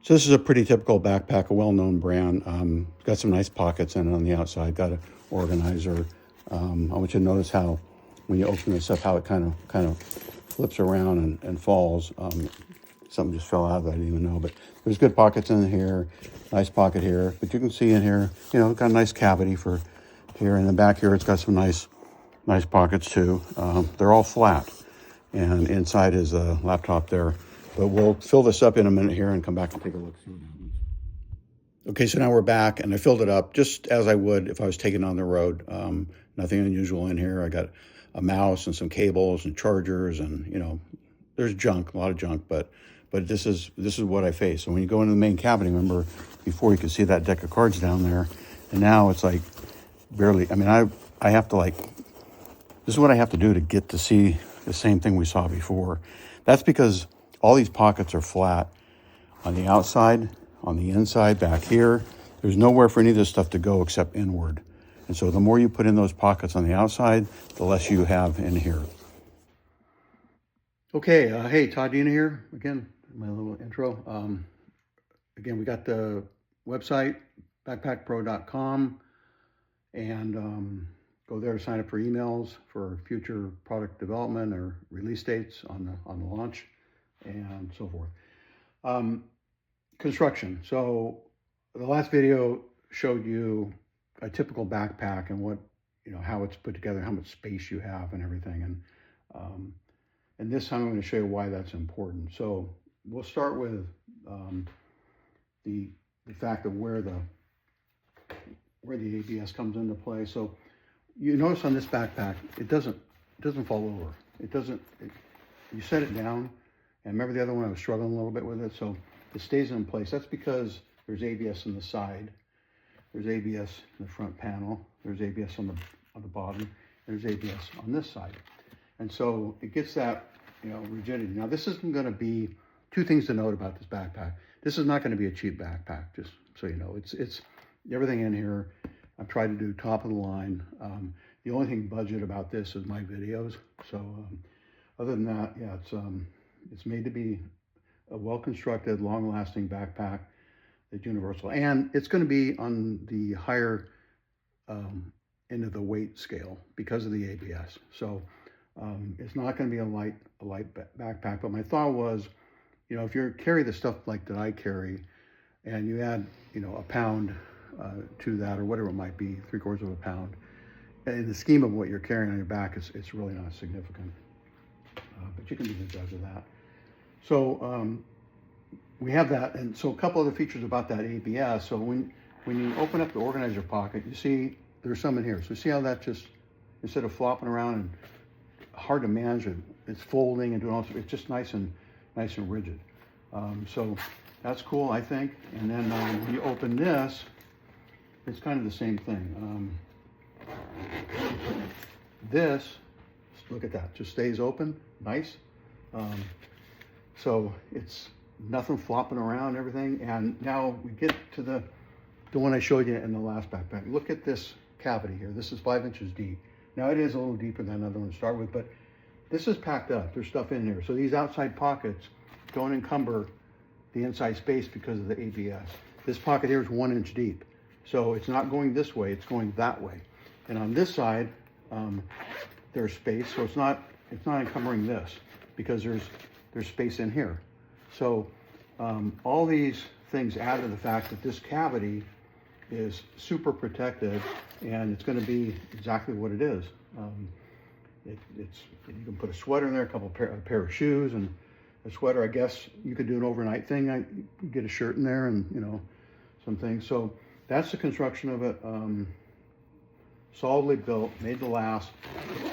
So this is a pretty typical backpack, a well-known brand. Got some nice pockets in it on the outside. Got an organizer. I want you to notice how, when you open this up, how it kind of flips around and falls. Something just fell out that I didn't even know. But there's good pockets in here. Nice pocket here. But you can see in here, got a nice cavity for here. In the back here, it's got some nice pockets too. They're all flat, and inside is a laptop there. But we'll fill this up in a minute here and come back and take a look. See what happens. Okay, so now we're back, and I filled it up just as I would if I was taking it on the road. Nothing unusual in here. I got a mouse and some cables and chargers, and there's junk, a lot of junk, but this is what I face. So when you go into the main cavity, remember before you could see that deck of cards down there, and now it's like barely. I mean, I have to this is what I have to do to get to see the same thing we saw before. That's because all these pockets are flat on the outside, on the inside, back here. There's nowhere for any of this stuff to go except inward. And so the more you put in those pockets on the outside, the less you have in here. Okay, hey, Todd Dina here. Again, my little intro. Again, we got the website, bakpakpro.com, and go there to sign up for emails for future product development or release dates on the launch and so forth. Construction. So the last video showed you a typical backpack and what, how it's put together, how much space you have and everything. And this time I'm going to show you why that's important. So we'll start with the fact of where the ABS comes into play. So you notice on this backpack, it doesn't fall over. You set it down, and remember the other one I was struggling a little bit with it, so it stays in place. That's because there's ABS on the side, there's ABS in the front panel, there's ABS on the bottom, there's ABS on this side, and so it gets that rigidity. Now this isn't going to be, two things to note about this backpack. This is not going to be a cheap backpack, just so you know. It's everything in here. I've tried to do top of the line. The only thing budget about this is my videos. So other than that, yeah, it's made to be a well-constructed, long-lasting backpack that's universal. And it's going to be on the higher end of the weight scale because of the ABS. So it's not going to be a light backpack. But my thought was, if you carry the stuff like that I carry, and you add, a pound to that, or whatever it might be, 3/4 of a pound. In the scheme of what you're carrying on your back, it's really not significant. But you can be the judge of that. So we have that, and so a couple other features about that ABS. So when you open up the organizer pocket, you see there's some in here. So see how that just, instead of flopping around and hard to manage it, it's folding and doing all. It's just nice and rigid. So that's cool, I think. And then when you open this, it's kind of the same thing. This, look at that, just stays open, nice. So it's nothing flopping around and everything. And now we get to the one I showed you in the last backpack. Look at this cavity here. This is 5 inches deep. Now it is a little deeper than another one to start with, but this is packed up. There's stuff in there. So these outside pockets don't encumber the inside space because of the ABS. This pocket here is 1 inch deep. So it's not going this way, it's going that way. And on this side, there's space, so it's not encumbering this because there's space in here. So all these things add to the fact that this cavity is super protected, and it's going to be exactly what it is. You can put a sweater in there, a pair of shoes, and a sweater. I guess you could do an overnight thing. You get a shirt in there, and some things. So that's the construction of it. Solidly built, made to last,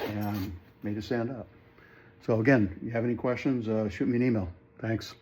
and made to stand up. So again, you have any questions, shoot me an email. Thanks.